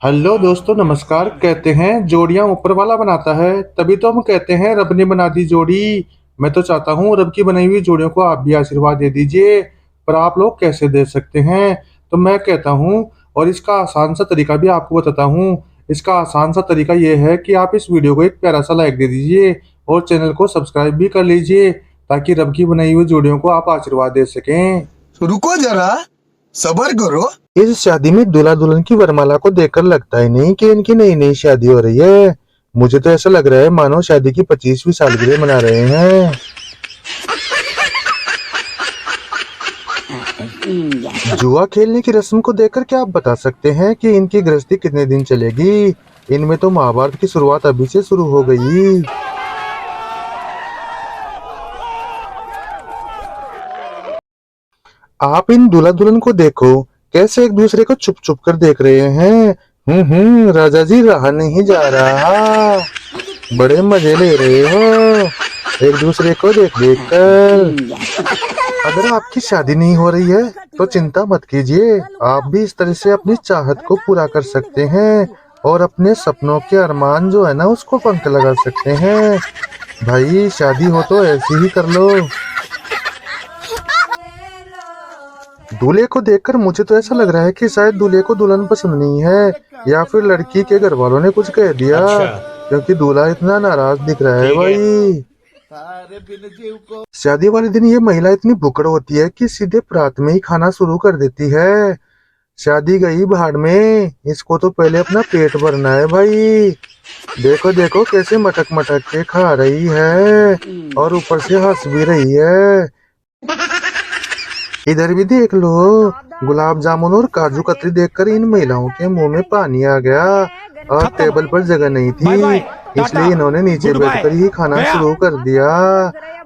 Hello दोस्तों, नमस्कार। कहते हैं जोड़ियां ऊपर वाला बनाता है, तभी तो हम कहते हैं रब ने बना दी जोड़ी। मैं तो चाहता हूँ रब की बनाई हुई जोड़ियों को आप भी आशीर्वाद दे दीजिए, पर आप लोग कैसे दे सकते हैं? तो मैं कहता हूँ, और इसका आसान सा तरीका भी आपको बताता हूँ। इसका आसान सा तरीका ये है कि आप इस वीडियो को एक प्यारा सा लाइक दे दीजिए और चैनल को सब्सक्राइब भी कर लीजिए, ताकि रब की बनाई हुई जोड़ियों को आप आशीर्वाद दे सकें। रुको जरा, सबर करो। इस शादी में दूल्हा दुल्हन की वरमाला को देखकर लगता ही नहीं कि इनकी नई नई शादी हो रही है। मुझे तो ऐसा लग रहा है मानो शादी की 25वीं सालगिरह मना रहे हैं। जुआ खेलने की रस्म को देखकर क्या आप बता सकते हैं कि इनकी गृहस्थी कितने दिन चलेगी? इनमें तो महाभारत की शुरुआत अभी से शुरू हो गई। आप इन दूल्हा दुल्हन को देखो, कैसे एक दूसरे को छुप छुप कर देख रहे हैं। राजा जी रहा नहीं जा रहा। बड़े मजे ले रहे हो एक दूसरे को देख देख कर। अगर आपकी शादी नहीं हो रही है तो चिंता मत कीजिए, आप भी इस तरह से अपनी चाहत को पूरा कर सकते हैं और अपने सपनों के अरमान जो है ना उसको पंख लगा सकते हैं। भाई शादी हो तो ऐसी ही कर लो। दूल्हे को देखकर मुझे तो ऐसा लग रहा है कि शायद दूल्हे को दुल्हन पसंद नहीं है, या फिर लड़की के घर वालों ने कुछ कह दिया। अच्छा। क्योंकि दूल्हा इतना नाराज दिख रहा है ठीक है। भाई। शादी वाले दिन ये महिला इतनी भुक्कड़ होती है कि सीधे रात में ही खाना शुरू कर देती है। शादी गई भाड़ में, इसको तो पहले अपना पेट भरना है भाई। देखो देखो कैसे मटक मटक के खा रही है और ऊपर से हंस भी रही है। इधर भी देख लो, गुलाब जामुन और काजू कतरी देखकर इन महिलाओं के मुंह में पानी आ गया और टेबल पर जगह नहीं बाय थी, बाय, इसलिए टाटा, इन्होंने नीचे गुड बाय, बैठकर ही खाना गया। शुरू कर दिया।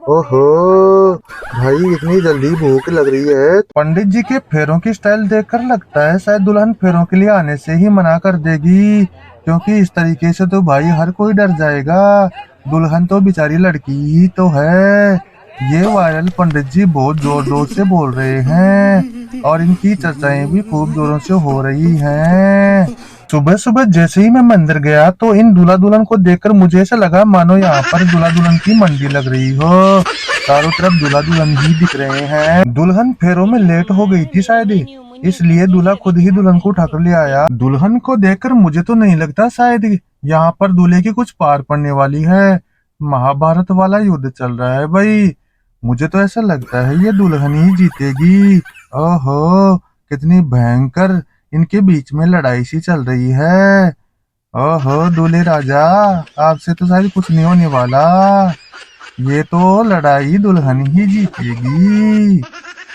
ओहो भाई, इतनी जल्दी भूख लग रही है। पंडित जी के फेरों की स्टाइल देखकर लगता है शायद दुल्हन फेरों के लिए आने से ही मना कर देगी, क्योंकि इस तरीके से तो भाई हर कोई डर जाएगा। दुल्हन तो बेचारी लड़की ही तो है। ये वायरल पंडित जी बहुत जोर जोर से बोल रहे हैं और इनकी चर्चाएं भी खूब जोरों से हो रही हैं। सुबह सुबह जैसे ही मैं मंदिर गया तो इन दूल्हा दुल्हन को देखकर मुझे ऐसा लगा मानो यहाँ पर दूल्हा दुल्हन की मंडी लग रही हो। चारों तरफ दूल्हा दुल्हन ही दिख रहे हैं। दुल्हन फेरों में लेट हो गई थी शायद, इसलिए दूल्हा खुद ही दुल्हन को उठाकर ले आया। दुल्हन को देखकर मुझे तो नहीं लगता शायद यहाँ पर दूल्हे की कुछ पार पड़ने वाली है। महाभारत वाला युद्ध चल रहा है भाई। मुझे तो ऐसा लगता है ये दुल्हन ही जीतेगी। ओहो कितनी भयंकर इनके बीच में लड़ाई सी चल रही है। ओहो दूल्हे राजा, आपसे तो शायद कुछ नहीं होने वाला। ये तो लड़ाई दुल्हन ही जीतेगी।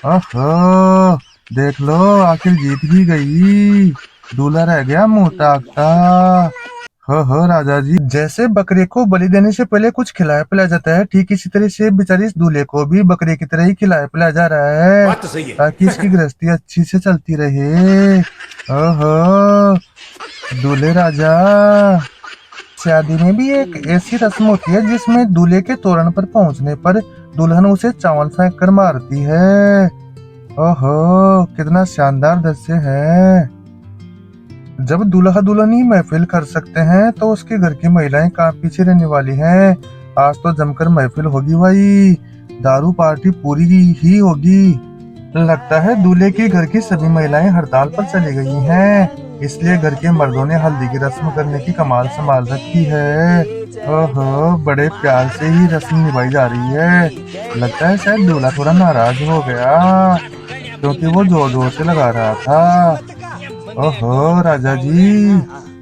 ओहो देख लो, आखिर जीत भी गई। दूल्हा रह गया मुंह ताकता। हो राजा जी, जैसे बकरे को बलि देने से पहले कुछ खिलाया पिलाया जाता है, ठीक इसी तरह से बेचारी इस दूल्हे को भी बकरे की तरह ही खिलाया पिलाया जा रहा है, बात तो सही है। ताकि इसकी गृहस्थी अच्छी से चलती रहे। ओहो दूल्हे राजा, शादी में भी एक ऐसी रस्म होती है जिसमें दूल्हे के तोरण पर पहुंचने पर दुल्हन उसे चावल फेंक कर मारती है। ओहो कितना शानदार दृश्य है। जब दूल्हा दुल्हन महफिल कर सकते हैं तो उसके घर की महिलाएं कहाँ पीछे रहने वाली हैं। आज तो जमकर महफिल होगी भाई, दारू पार्टी पूरी ही होगी। लगता है दूल्हे के घर की सभी महिलाएं हड़ताल पर चली गई हैं, इसलिए घर के मर्दों ने हल्दी की रस्म करने की कमाल संभाल रखी है। ओहो बड़े प्यार से ही रस्म निभाई जा रही है। लगता है शायद दूल्हा थोड़ा नाराज हो गया, क्योंकि वो जोर जोर से लगा रहा था। ओहो राजा जी,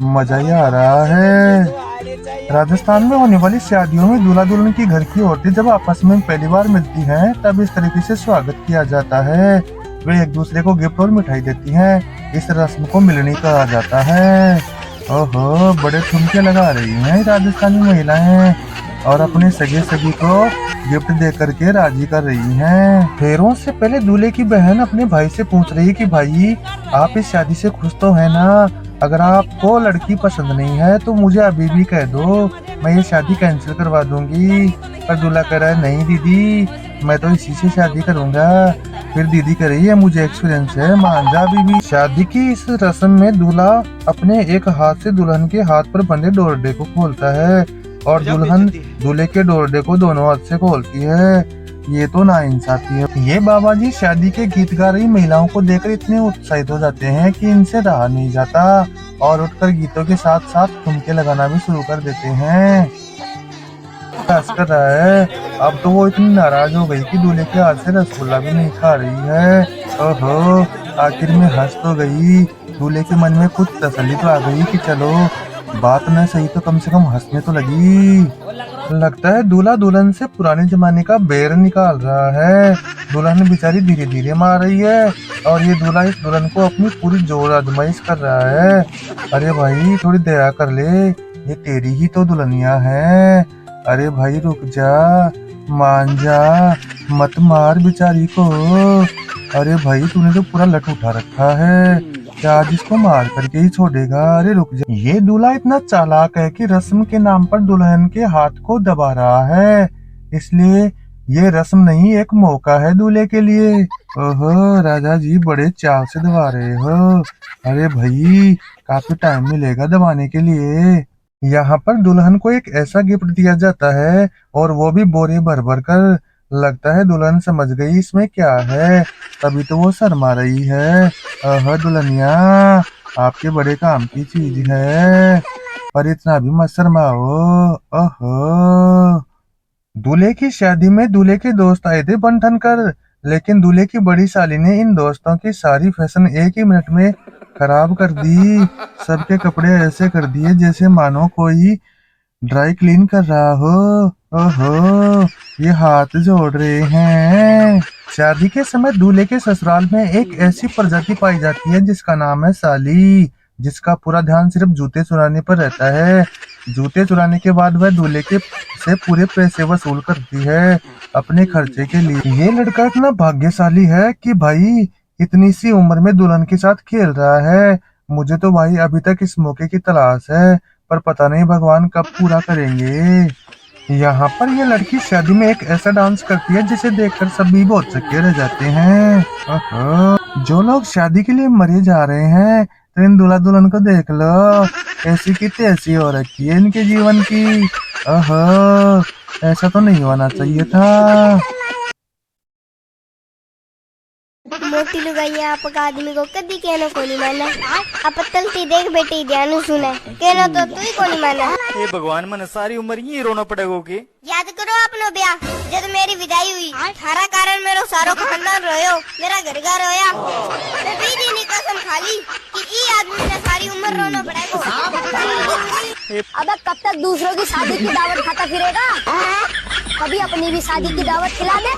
मजा ही आ रहा है। राजस्थान में होने वाली शादियों में दूल्हा दुल्हन की घर की औरतें जब आपस में पहली बार मिलती हैं तब इस तरीके से स्वागत किया जाता है। वे एक दूसरे को गिफ्ट और मिठाई देती हैं। इस रस्म को मिलनी कहा जाता है। ओहो बड़े ठुमके लगा रही हैं राजस्थानी महिलाएं और अपने सगे सगी को गिफ्ट दे करके राजी कर रही हैं। फेरों से पहले दूल्हे की बहन अपने भाई से पूछ रही है कि भाई आप इस शादी से खुश तो है ना? अगर आपको लड़की पसंद नहीं है तो मुझे अभी भी कह दो, मैं ये शादी कैंसिल करवा दूंगी। पर दूल्हा कह रहा है नहीं दीदी, मैं तो इसी से शादी करूंगा। फिर दीदी कह रही है मुझे एक्सपीरियंस है, मान जा बीबी। शादी की इस रस्म में दूल्हा अपने एक हाथ से दुल्हन के हाथ पर बंधे डोरडे को खोलता है और दुल्हन दूल्हे के डोरडे को दोनों हाथ से खोलती है। ये तो नाइंसाफी है। ये बाबा जी शादी के गीत गा रही महिलाओं को देखकर इतने उत्साहित हो जाते हैं कि इनसे रहा नहीं जाता और उठकर गीतों के साथ साथ ठुमके लगाना भी शुरू कर देते हैं। हंस कर रहा है। अब तो वो इतनी नाराज हो गई कि दूल्हे के हाथ से रसगुल्ला भी नहीं खा रही है। ओहो, आखिर में हंस तो गई। दूल्हे के मन में कुछ तसल्ली तो आ गई कि चलो बात न सही तो कम से कम हंसने तो लगी। लगता है दूल्हा दुल्हन से पुराने जमाने का बेर निकाल रहा है। दुल्हन बेचारी धीरे धीरे मार रही है और ये दूल्हा इस दुल्हन को अपनी पूरी जोर आजमाइश कर रहा है। अरे भाई थोड़ी दया कर ले, ये तेरी ही तो दुल्हनिया है। अरे भाई रुक जा, मान जा, मत मार बेचारी को। अरे भाई तूने तो पूरा लट उठा रखा है, क्या आज इसको मार करके ही छोड़ेगा। अरे रुक जा। ये दूल्हा इतना चालाक है कि रस्म के नाम पर दुल्हन के हाथ को दबा रहा है, इसलिए ये रस्म नहीं एक मौका है दूल्हे के लिए। ओहो राजा जी बड़े चाव से दबा रहे हो। अरे भाई काफी टाइम मिलेगा दबाने के लिए। यहाँ पर दुल्हन को एक ऐसा गिफ्ट दिया जाता है और वो भी बोरे भर भर कर। लगता है दुल्हन समझ गई इसमें क्या है, तभी तो वो शर्मा रही है। दुल्हनिया आपके बड़े काम की चीज है, पर इतना भी मत शर्माओ। ओहो, दूल्हे की शादी में दूल्हे के दोस्त आए थे बन ठन कर, लेकिन दूल्हे की बड़ी साली ने इन दोस्तों की सारी फैशन एक ही मिनट में खराब कर दी। सबके कपड़े ऐसे कर दिए जैसे मानो कोई ड्राई क्लीन कर रहा हो। ओहो, ये हाथ जोड़ रहे हैं। शादी के समय दूल्हे के ससुराल में एक ऐसी प्रजाति पाई जाती है जिसका नाम है साली, जिसका पूरा ध्यान सिर्फ जूते चुराने पर रहता है। जूते चुराने के बाद वह दूल्हे के से पूरे पैसे वसूल करती है अपने खर्चे के लिए। ये लड़का इतना भाग्यशाली है कि भाई इतनी सी उम्र में दुल्हन के साथ खेल रहा है। मुझे तो भाई अभी तक इस मौके की तलाश है, पर पता नहीं भगवान कब पूरा करेंगे। यहाँ पर ये लड़की शादी में एक ऐसा डांस करती है जिसे देखकर सभी बहुत चक्के रह जाते हैं। ओहो, जो लोग शादी के लिए मरे जा रहे हैं तो इन दूल्हा दुल्हन को देख लो, ऐसी की तैसी हो रखी है इनके जीवन की। ओहो, ऐसा तो नहीं होना चाहिए था। मोटी लुगाई आप आदमी को कदी कहना कोनी माना। आप तलती देख बेटी ध्यान सुने कहना तो तू ही कोनी माना। हे भगवान मन सारी उम्र ये रोना पड़ेगा के। याद करो अपनो ब्याह जब मेरी विदाई हुई, थारा कारण मेरो सारो खानदान रोयो, मेरा घर घर रोया। मैं बीदी ने कसम खाली कि ई आदमी ने सारी उम्र रोना पड़ेगा। अबे कब तक दूसरों की शादी की दावत खाता फिरेगा? कभी अपनी भी शादी की दावत खिला दे।